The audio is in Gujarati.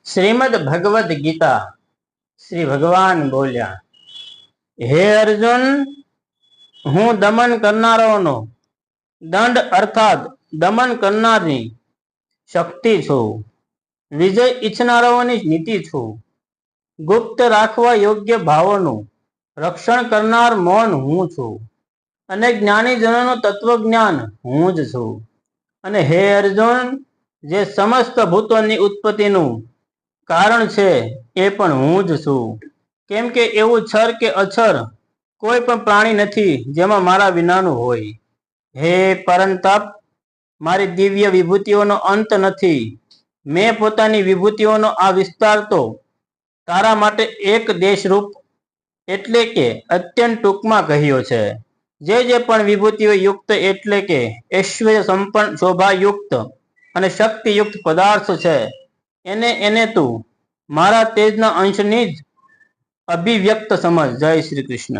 શ્રીમદ ભગવદ ગીતા શ્રી ભગવાન બોલ્યા, હે અર્જુન, હું દમન કરનારાઓનો દંડ અર્થાત દમન કરનારની શક્તિ છું. વિજય ઈચ્છનારાઓની નીતિ છું. ગુપ્ત રાખવા યોગ્ય ભાવોનું રક્ષણ કરનાર મૌન હું છું. અને જ્ઞાનીજનોનું તત્વજ્ઞાન હું જ છું. અને હે અર્જુન, જે સમસ્ત ભૂતોની ઉત્પત્તિનું કારણ છે એ પણ હું જ છું. કેમ કે એવું છર કે અછર કોઈ પણ પ્રાણી નથી જેમાં મારા વિનાનું હોય. હે પરંતપ, મારી દિવ્ય વિભૂતિઓનો અંત નથી. મેં પોતાની વિભૂતિઓનો આ વિસ્તાર તો તારા માટે એક દેશરૂપ એટલે કે અત્યંત ટૂંકમાં કહ્યો છે. જે પણ વિભૂતિઓ યુક્ત એટલે કે ઐશ્વર્ય સંપન્ન, શોભાયુક્ત અને શક્તિયુક્ત પદાર્થ છે, એને તું મારા તેજના અંશની જ અભિવ્યક્ત સમજ. જય શ્રી કૃષ્ણ.